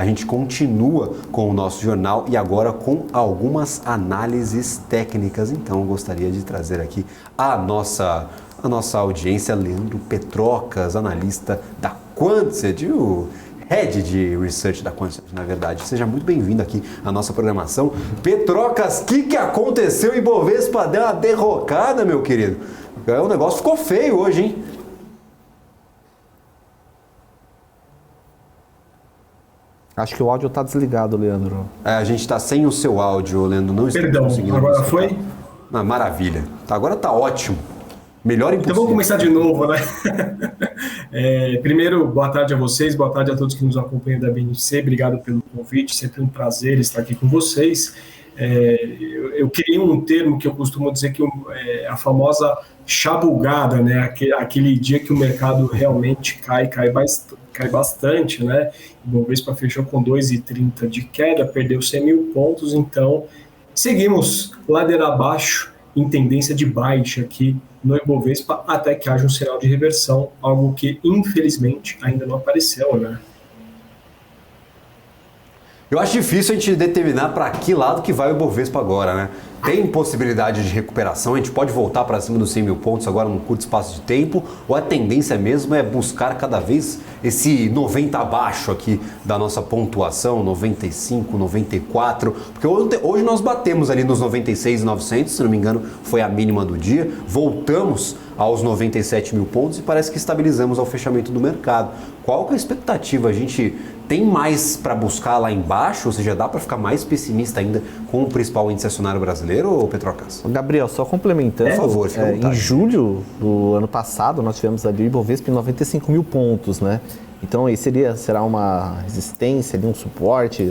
A gente continua com o nosso jornal e agora com algumas análises técnicas. Então, eu gostaria de trazer aqui a nossa audiência, Leandro Petrocas, analista da Quantset, o Head de Research da Quantset, na verdade. Seja muito bem-vindo aqui à nossa programação. Petrocas, o que aconteceu? Ibovespa deu uma derrocada, meu querido. O negócio ficou feio hoje, hein? Acho que o áudio está desligado, Leandro. A gente está sem o seu áudio, Leandro. Não está conseguindo. Agora foi? Maravilha. Agora está ótimo. Melhor impossível. Então vamos começar de novo, né? Primeiro, boa tarde a vocês, boa tarde a todos que nos acompanham da BNC. Obrigado pelo convite, sempre um prazer estar aqui com vocês. Eu criei um termo que eu costumo dizer que a famosa chabugada, né? Aquele dia que o mercado realmente cai bastante, né? O Ibovespa fechou com 2,30 de queda, perdeu 100 mil pontos, então seguimos ladeira abaixo em tendência de baixa aqui no Ibovespa até que haja um sinal de reversão, algo que infelizmente ainda não apareceu, né? Eu acho difícil a gente determinar para que lado que vai o Ibovespa agora, né? Tem possibilidade de recuperação, a gente pode voltar para cima dos 100 mil pontos agora num curto espaço de tempo, ou a tendência mesmo é buscar cada vez esse 90 abaixo aqui da nossa pontuação, 95, 94, porque hoje nós batemos ali nos 96,900, se não me engano foi a mínima do dia, voltamos aos 97 mil pontos e parece que estabilizamos ao fechamento do mercado. Qual que é a expectativa? A gente tem mais para buscar lá embaixo, ou seja, dá para ficar mais pessimista ainda com o principal índice acionário brasileiro, ou Petrocas? Gabriel, só complementando, por favor, fica à vontade. Em julho do ano passado nós tivemos ali o Ibovespa em 95 mil pontos, né? Então aí será uma resistência, um suporte,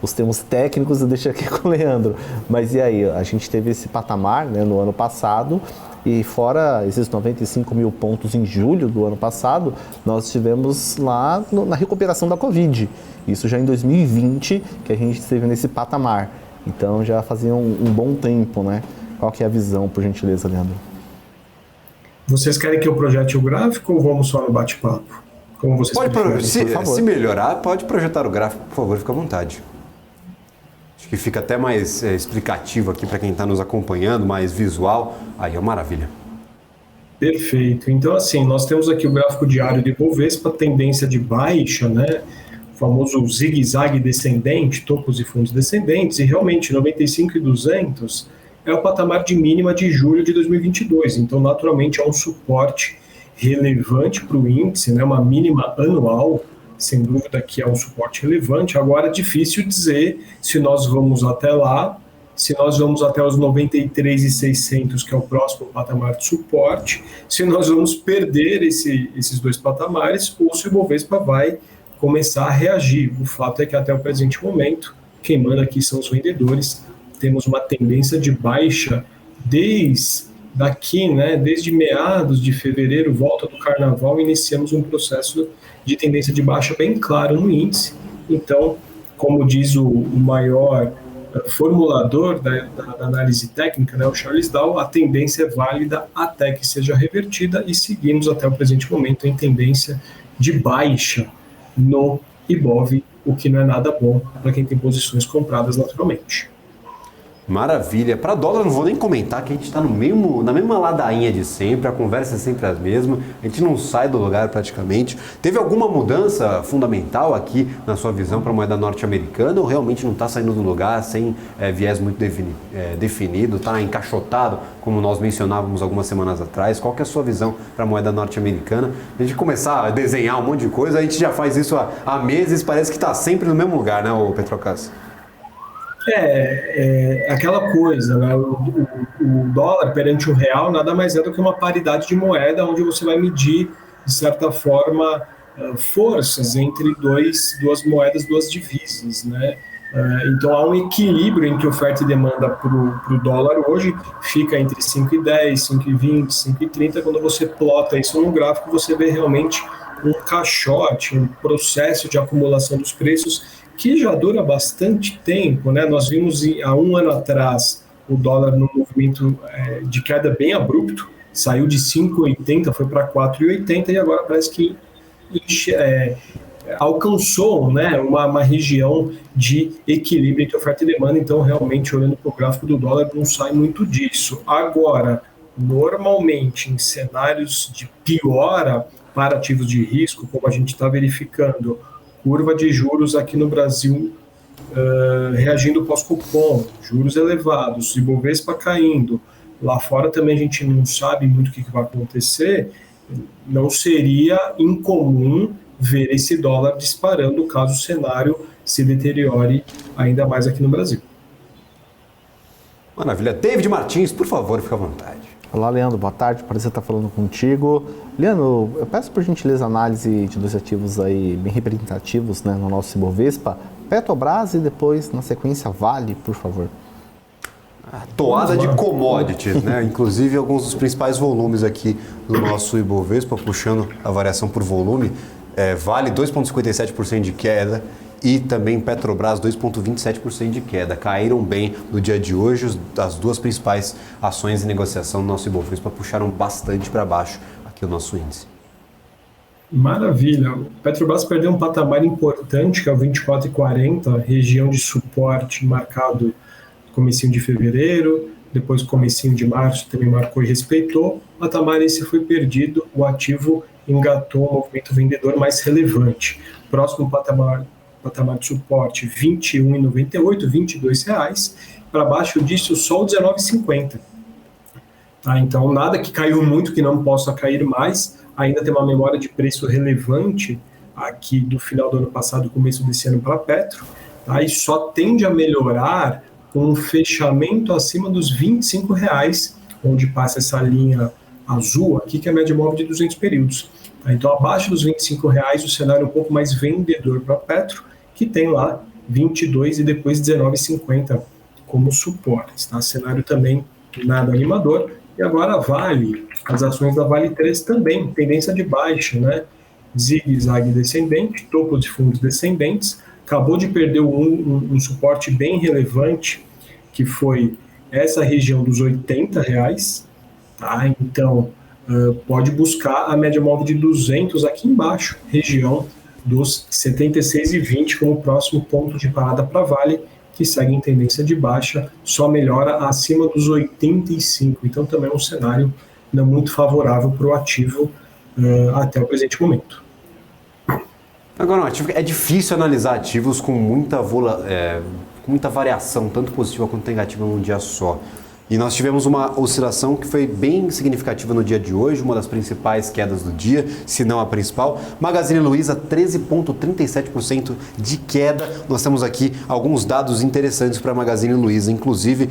os termos técnicos eu deixo aqui com o Leandro. Mas e aí, a gente teve esse patamar, né, no ano passado, e fora esses 95 mil pontos em julho do ano passado, nós estivemos lá na recuperação da Covid. Isso já em 2020 que a gente esteve nesse patamar. Então já fazia um bom tempo, né? Qual que é a visão, por gentileza, Leandro? Vocês querem que eu projete o gráfico ou vamos só no bate-papo? Como vocês preferem, se melhorar, pode projetar o gráfico, por favor, fica à vontade. Acho que fica até mais explicativo aqui para quem está nos acompanhando, mais visual. Aí é uma maravilha. Perfeito. Então, assim, nós temos aqui o gráfico diário de Ibovespa, tendência de baixa, né? O famoso zigue-zague descendente, topos e fundos descendentes, e realmente 95.200 é o patamar de mínima de julho de 2022. Então, naturalmente, é um suporte relevante para o índice, né? Uma mínima anual, sem dúvida que é um suporte relevante. Agora, é difícil dizer se nós vamos até lá, se nós vamos até os 93.600, que é o próximo patamar de suporte, se nós vamos perder esses dois patamares, ou se o Ibovespa vai começar a reagir. O fato é que até o presente momento, quem manda aqui são os vendedores, temos uma tendência de baixa desde meados de fevereiro, volta do carnaval, iniciamos um processo de tendência de baixa bem claro no índice. Então, como diz o maior formulador da análise técnica, né, o Charles Dow, a tendência é válida até que seja revertida e seguimos até o presente momento em tendência de baixa no Ibov, o que não é nada bom para quem tem posições compradas naturalmente. Maravilha. Para dólar não vou nem comentar, que a gente está na mesma ladainha de sempre, a conversa é sempre a mesma, a gente não sai do lugar praticamente. Teve alguma mudança fundamental aqui na sua visão para a moeda norte-americana ou realmente não está saindo do lugar sem viés muito definido, está encaixotado, como nós mencionávamos algumas semanas atrás? Qual que é a sua visão para a moeda norte-americana? A gente começar a desenhar um monte de coisa, a gente já faz isso há meses, parece que está sempre no mesmo lugar, né, o Petrocas? Aquela coisa, né? O dólar perante o real nada mais é do que uma paridade de moeda, onde você vai medir, de certa forma, forças entre duas moedas, duas divisas, né? Então há um equilíbrio entre oferta e demanda para o dólar hoje, fica entre 5,10, 5,20, 5,30. Quando você plota isso no gráfico, você vê realmente um caixote, um processo de acumulação dos preços que já dura bastante tempo, né? Nós vimos há um ano atrás o dólar num movimento de queda bem abrupto, saiu de 5,80, foi para 4,80 e agora parece que alcançou, né, uma região de equilíbrio entre oferta e demanda, então realmente olhando para o gráfico do dólar não sai muito disso. Agora, normalmente em cenários de piora para ativos de risco, como a gente está verificando, curva de juros aqui no Brasil reagindo pós-cupom, juros elevados, Ibovespa caindo, lá fora também a gente não sabe muito o que vai acontecer, não seria incomum ver esse dólar disparando caso o cenário se deteriore ainda mais aqui no Brasil. Maravilha. David Martins, por favor, fique à vontade. Olá, Leandro, boa tarde, prazer estar falando contigo. Leandro, eu peço por gentileza análise de dois ativos aí bem representativos, né, no nosso Ibovespa, Petrobras e depois, na sequência, Vale, por favor. A toada de commodities, né? Inclusive alguns dos principais volumes aqui do nosso Ibovespa, puxando a variação por volume, Vale 2,57% de queda e também Petrobras 2,27% de queda. Caíram bem no dia de hoje, as duas principais ações em negociação do nosso Ibovespa puxaram bastante para baixo aqui o nosso índice. Maravilha. O Petrobras perdeu um patamar importante, que é o 24,40, região de suporte marcado comecinho de fevereiro, depois comecinho de março também marcou e respeitou. O patamar esse foi perdido, o ativo engatou um movimento vendedor mais relevante. Próximo patamar de suporte, R$ 21,98, R$ 22,00. Para baixo disso, só o R$ 19,50. Tá, então, nada que caiu muito que não possa cair mais. Ainda tem uma memória de preço relevante aqui do final do ano passado, começo desse ano para a Petro. Tá, e só tende a melhorar com um fechamento acima dos R$ 25,00, onde passa essa linha azul aqui, que é a média móvel de 200 períodos. Tá, então, abaixo dos R$ 25,00, o cenário é um pouco mais vendedor para a Petro, que tem lá 22 e depois 19,50 como suportes. Tá? Cenário também nada animador. E agora a Vale, as ações da Vale 3 também, tendência de baixa, né? Zigue-zague descendente, topos de fundos descendentes, acabou de perder um suporte bem relevante, que foi essa região dos R$ 80,00, tá? Então, pode buscar a média móvel de 200 aqui embaixo, região dos 76,20 como próximo ponto de parada para Vale, que segue em tendência de baixa, só melhora acima dos 85. Então também é um cenário não muito favorável para o ativo até o presente momento. Agora, é difícil analisar ativos com muita variação, tanto positiva quanto negativa num dia só. E nós tivemos uma oscilação que foi bem significativa no dia de hoje, uma das principais quedas do dia, se não a principal. Magazine Luiza, 13,37% de queda. Nós temos aqui alguns dados interessantes para a Magazine Luiza, inclusive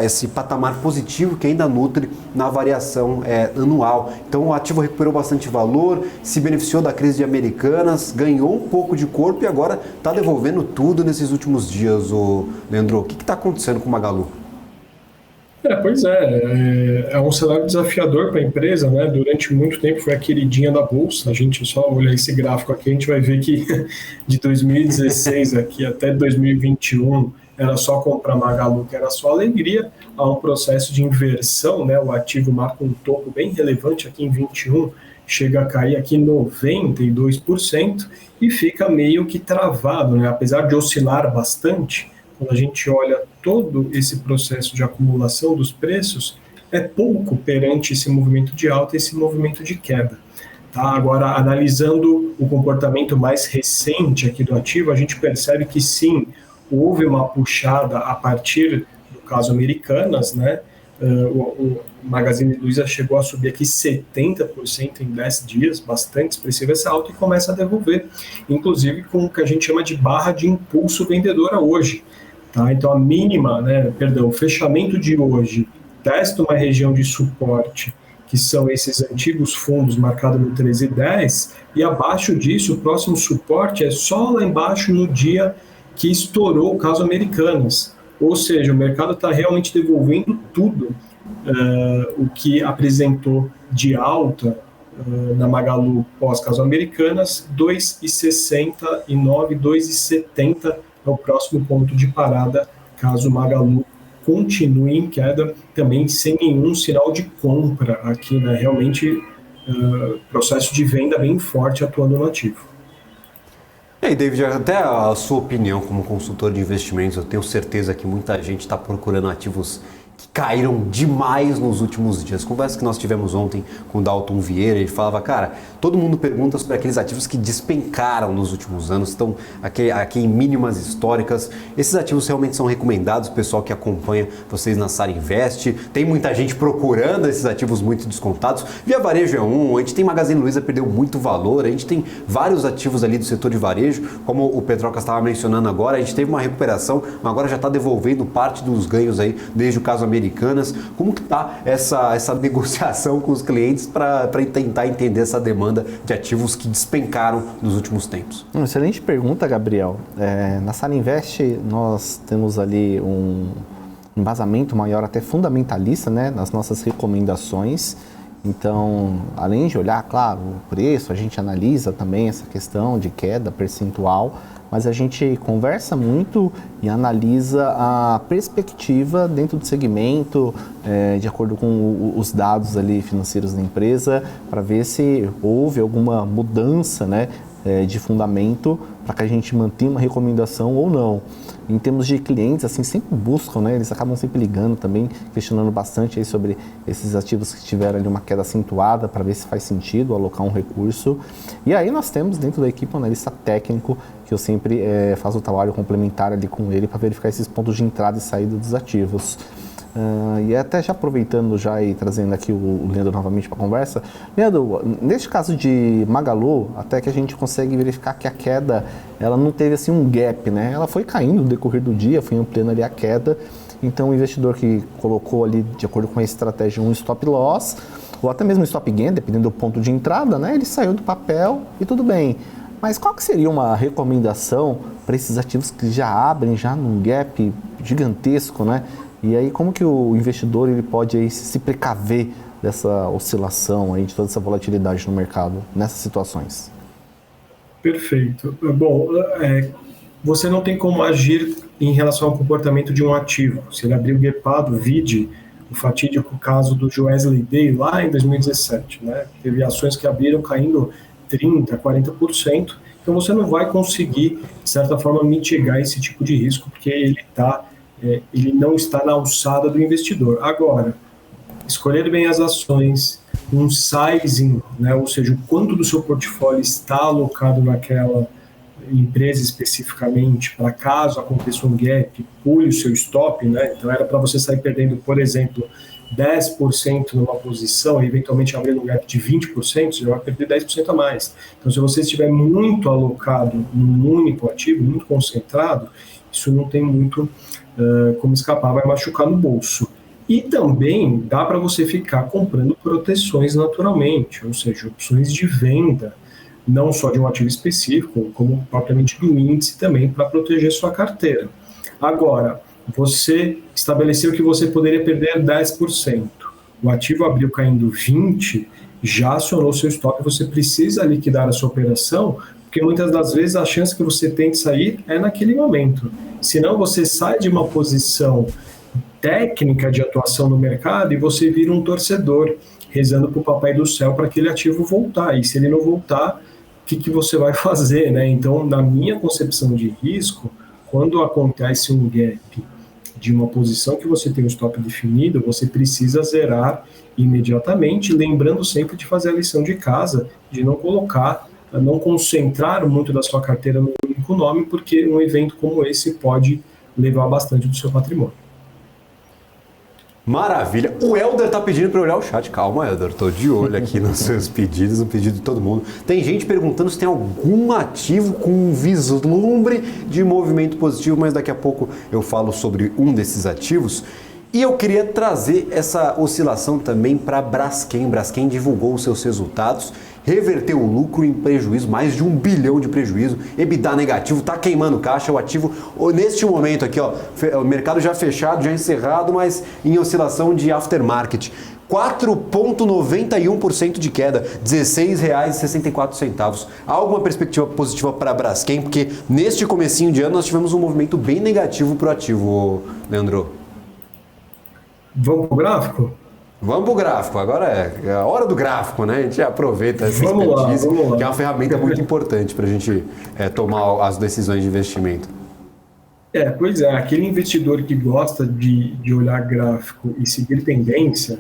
esse patamar positivo que ainda nutre na variação anual. Então o ativo recuperou bastante valor, se beneficiou da crise de Americanas, ganhou um pouco de corpo e agora está devolvendo tudo nesses últimos dias. Leandro, o que está acontecendo com o Magalu? Pois é um cenário desafiador para a empresa, né? Durante muito tempo foi a queridinha da Bolsa. A gente só olha esse gráfico aqui, a gente vai ver que de 2016 aqui até 2021 era só comprar Magalu, que era só alegria. Há um processo de inversão, né? O ativo marca um topo bem relevante aqui em 21, chega a cair aqui 92% e fica meio que travado, né? Apesar de oscilar bastante, quando a gente olha todo esse processo de acumulação dos preços, é pouco perante esse movimento de alta e esse movimento de queda. Tá? Agora, analisando o comportamento mais recente aqui do ativo, a gente percebe que sim, houve uma puxada a partir do caso Americanas, né? O Magazine Luiza chegou a subir aqui 70% em 10 dias, bastante expressiva essa alta, e começa a devolver, inclusive com o que a gente chama de barra de impulso vendedora hoje. Tá? Então, o fechamento de hoje testa uma região de suporte, que são esses antigos fundos marcados no 13,10, e abaixo disso, o próximo suporte é só lá embaixo no dia que estourou o caso Americanas. Ou seja, o mercado está realmente devolvendo tudo o que apresentou de alta na Magalu pós-caso Americanas, 2,69, 2,70 é o próximo ponto de parada, caso o Magalu continue em queda, também sem nenhum sinal de compra aqui, né? Realmente processo de venda bem forte atuando no ativo. E David, até a sua opinião como consultor de investimentos, eu tenho certeza que muita gente está procurando ativos que caíram demais nos últimos dias. Conversa que nós tivemos ontem com o Dalton Vieira, ele falava, cara, todo mundo pergunta sobre aqueles ativos que despencaram nos últimos anos, estão aqui em mínimas históricas. Esses ativos realmente são recomendados, o pessoal que acompanha vocês na Sara Invest. Tem muita gente procurando esses ativos muito descontados. Via Varejo é um, a gente tem Magazine Luiza, perdeu muito valor, a gente tem vários ativos ali do setor de varejo, como o Petrocas estava mencionando agora, a gente teve uma recuperação, mas agora já está devolvendo parte dos ganhos aí, desde o caso Americanas. Como que está essa negociação com os clientes para tentar entender essa demanda de ativos que despencaram nos últimos tempos? Excelente pergunta, Gabriel. Na Sara Invest nós temos ali um embasamento maior, até fundamentalista, né, nas nossas recomendações. Então, além de olhar, claro, o preço, a gente analisa também essa questão de queda percentual, mas a gente conversa muito e analisa a perspectiva dentro do segmento, de acordo com os dados ali financeiros da empresa, para ver se houve alguma mudança, né, de fundamento para que a gente mantenha uma recomendação ou não. Em termos de clientes, assim, sempre buscam, né? Eles acabam sempre ligando também, questionando bastante aí sobre esses ativos que tiveram ali uma queda acentuada para ver se faz sentido alocar um recurso. E aí nós temos dentro da equipe um analista técnico que eu sempre faço o trabalho complementar ali com ele para verificar esses pontos de entrada e saída dos ativos. E até já aproveitando já e trazendo aqui o Leandro novamente para a conversa. Leandro, neste caso de Magalu, até que a gente consegue verificar que a queda, ela não teve assim um gap, né? Ela foi caindo no decorrer do dia, foi ampliando ali a queda. Então o investidor que colocou ali, de acordo com a estratégia, um stop loss, ou até mesmo um stop gain, dependendo do ponto de entrada, né? Ele saiu do papel e tudo bem. Mas qual que seria uma recomendação para esses ativos que já abrem já num gap gigantesco, né? E aí como que o investidor ele pode aí se precaver dessa oscilação, aí, de toda essa volatilidade no mercado nessas situações? Perfeito. Bom, você não tem como agir em relação ao comportamento de um ativo. Se ele abriu gapado, vide o fatídico caso do Joesley Day lá em 2017, né? Teve ações que abriram caindo 30%, 40%, então você não vai conseguir, de certa forma, mitigar esse tipo de risco, porque ele não está na alçada do investidor. Agora, escolher bem as ações, um sizing, né, ou seja, o quanto do seu portfólio está alocado naquela empresa especificamente, para caso aconteça um gap, pule o seu stop, né? Então era para você sair perdendo, por exemplo, 10% numa posição e eventualmente abrir um gap de 20%, você vai perder 10% a mais. Então, se você estiver muito alocado num único ativo, muito concentrado, isso não tem muito como escapar, vai machucar no bolso. E também dá para você ficar comprando proteções naturalmente, ou seja, opções de venda, não só de um ativo específico, como propriamente do índice também, para proteger sua carteira. Agora, você estabeleceu que você poderia perder 10%. O ativo abriu caindo 20%, já acionou seu stop, você precisa liquidar a sua operação, porque muitas das vezes a chance que você tem de sair é naquele momento. Senão você sai de uma posição técnica de atuação no mercado e você vira um torcedor, rezando para o papai do céu para aquele ativo voltar. E se ele não voltar, o que você vai fazer, né? Então, na minha concepção de risco, quando acontece um gap de uma posição que você tem um stop definido, você precisa zerar imediatamente, lembrando sempre de fazer a lição de casa, de não concentrar muito da sua carteira no único nome, porque um evento como esse pode levar bastante do seu patrimônio. Maravilha. O Helder tá pedindo para olhar o chat. Calma, Helder. Tô de olho aqui nos seus pedidos, no pedido de todo mundo. Tem gente perguntando se tem algum ativo com um vislumbre de movimento positivo, mas daqui a pouco eu falo sobre um desses ativos. E eu queria trazer essa oscilação também para a Braskem. Braskem divulgou os seus resultados, reverteu o lucro em prejuízo, mais de 1 bilhão de prejuízo, EBITDA negativo, está queimando caixa, o ativo, neste momento aqui, ó, o mercado já fechado, já encerrado, mas em oscilação de aftermarket. 4,91% de queda, R$ 16,64. Há alguma perspectiva positiva para a Braskem? Porque neste comecinho de ano nós tivemos um movimento bem negativo para o ativo, Leandro. Vamos para o gráfico? Vamos pro gráfico, agora é a hora do gráfico, né? A gente aproveita essa Vamos lá. que é uma ferramenta muito importante para a gente tomar as decisões de investimento. Pois é, aquele investidor que gosta de olhar gráfico e seguir tendência,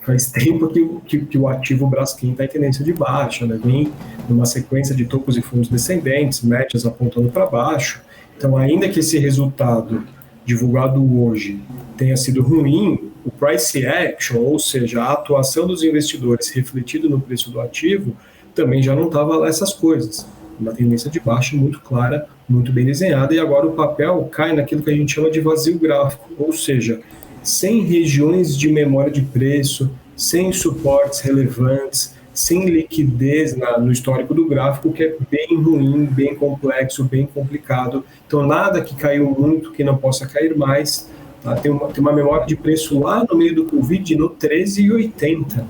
faz tempo que o ativo Braskem está em tendência de baixa, né? Vem numa sequência de topos e fundos descendentes, médias apontando para baixo. Então, ainda que esse resultado divulgado hoje tenha sido ruim, o price action, ou seja, a atuação dos investidores refletido no preço do ativo, também já não estava lá essas coisas. Uma tendência de baixa muito clara, muito bem desenhada, e agora o papel cai naquilo que a gente chama de vazio gráfico, ou seja, sem regiões de memória de preço, sem suportes relevantes, sem liquidez no histórico do gráfico, que é bem ruim, bem complexo, bem complicado. Então, nada que caiu muito que não possa cair mais. Tá? Tem uma memória de preço lá no meio do Covid no 13,80.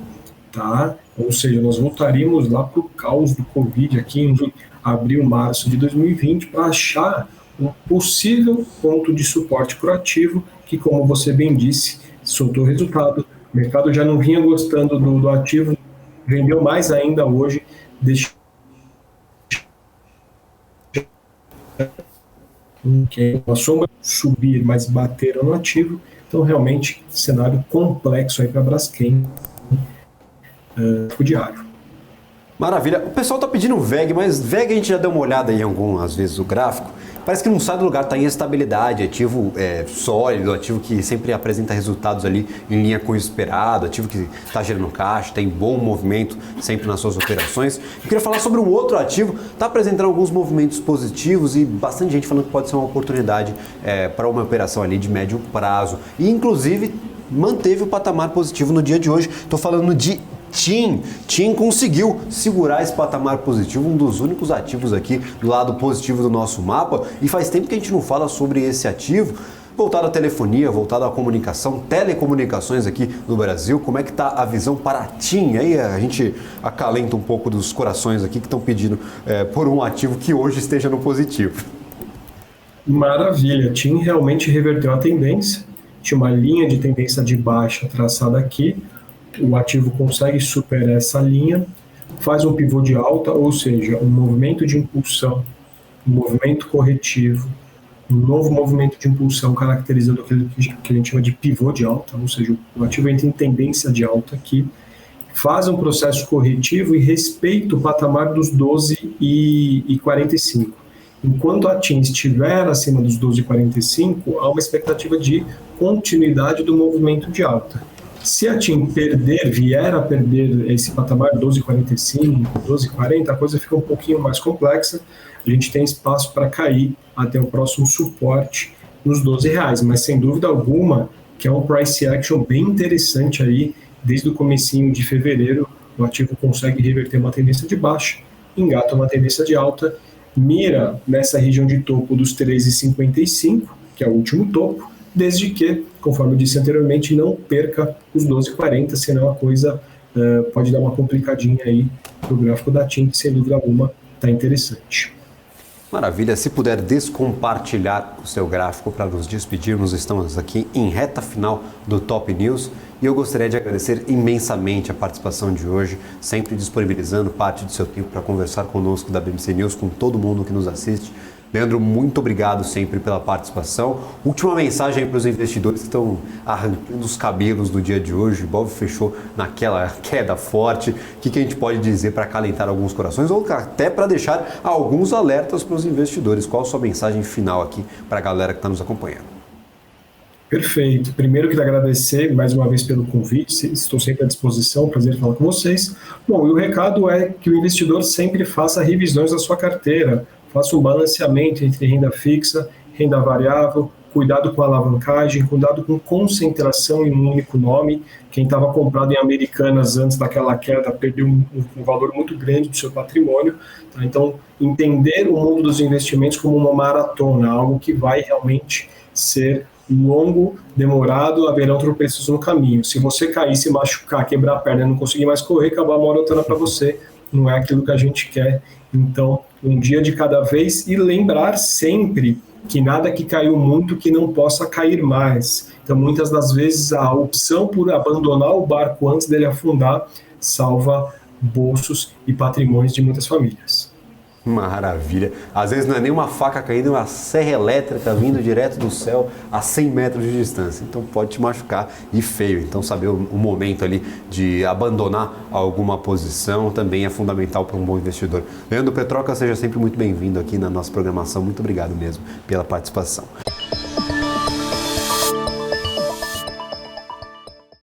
Tá? Ou seja, nós voltaríamos lá para o caos do Covid aqui em abril, março de 2020 para achar um possível ponto de suporte para o ativo que, como você bem disse, soltou resultado. O mercado já não vinha gostando do ativo, vendeu mais ainda hoje, deixou a sombra subir, mas bateram no ativo. Então, realmente, cenário complexo aí para a Braskem diário. Maravilha. O pessoal está pedindo VEG, mas VEG a gente já deu uma olhada em às vezes, o gráfico. Parece que não sai do lugar, está em estabilidade, ativo sólido, ativo que sempre apresenta resultados ali em linha com o esperado, ativo que está gerando caixa, tem bom movimento sempre nas suas operações. Eu queria falar sobre um outro ativo, está apresentando alguns movimentos positivos e bastante gente falando que pode ser uma oportunidade para uma operação ali de médio prazo. E inclusive manteve o patamar positivo no dia de hoje. Estou falando de TIM. TIM conseguiu segurar esse patamar positivo, um dos únicos ativos aqui do lado positivo do nosso mapa, e faz tempo que a gente não fala sobre esse ativo, voltado à telefonia, voltado à comunicação, telecomunicações aqui no Brasil. Como é que está a visão para a TIM? Aí a gente acalenta um pouco dos corações aqui que estão pedindo por um ativo que hoje esteja no positivo. Maravilha, TIM realmente reverteu a tendência, tinha uma linha de tendência de baixa traçada aqui, o ativo consegue superar essa linha, faz um pivô de alta, ou seja, um movimento de impulsão, um movimento corretivo, um novo movimento de impulsão caracterizado aquilo que a gente chama de pivô de alta, ou seja, o ativo entra em tendência de alta aqui, faz um processo corretivo e respeita o patamar dos 12,45. Enquanto a TIM estiver acima dos 12,45, há uma expectativa de continuidade do movimento de alta. Se a TIM vier a perder esse patamar 12,45, 12,40, a coisa fica um pouquinho mais complexa. A gente tem espaço para cair até o próximo suporte nos R$12, mas sem dúvida alguma que é um price action bem interessante aí. Desde o comecinho de fevereiro, o ativo consegue reverter uma tendência de baixa, engata uma tendência de alta, mira nessa região de topo dos 13,55, que é o último topo, desde que, conforme eu disse anteriormente, não perca os 12,40, senão a coisa pode dar uma complicadinha aí no gráfico da TIM, que sem dúvida alguma está interessante. Maravilha, se puder descompartilhar o seu gráfico para nos despedirmos, estamos aqui em reta final do Top News e eu gostaria de agradecer imensamente a participação de hoje, sempre disponibilizando parte do seu tempo para conversar conosco da BMC News, com todo mundo que nos assiste. Leandro, muito obrigado sempre pela participação. Última mensagem para os investidores que estão arrancando os cabelos do dia de hoje. O Ibov fechou naquela queda forte. O que a gente pode dizer para acalentar alguns corações ou até para deixar alguns alertas para os investidores? Qual a sua mensagem final aqui para a galera que está nos acompanhando? Perfeito. Primeiro, queria agradecer mais uma vez pelo convite. Estou sempre à disposição, prazer falar com vocês. Bom, e o recado é que o investidor sempre faça revisões da sua carteira. Faça um balanceamento entre renda fixa, renda variável, cuidado com a alavancagem, cuidado com concentração em um único nome. Quem estava comprado em Americanas antes daquela queda perdeu um valor muito grande do seu patrimônio. Tá? Então, entender o mundo dos investimentos como uma maratona, algo que vai realmente ser longo, demorado, haverão tropeços no caminho. Se você cair, se machucar, quebrar a perna e não conseguir mais correr, acabar a maratona para você. Não é aquilo que a gente quer. Então, um dia de cada vez e lembrar sempre que nada que caiu muito que não possa cair mais. Então, muitas das vezes, a opção por abandonar o barco antes dele afundar salva bolsos e patrimônios de muitas famílias. Maravilha. Às vezes não é nem uma faca caindo, é uma serra elétrica vindo direto do céu a 100 metros de distância. Então pode te machucar e feio. Então saber o momento ali de abandonar alguma posição também é fundamental para um bom investidor. Leandro Petroca, seja sempre muito bem-vindo aqui na nossa programação. Muito obrigado mesmo pela participação.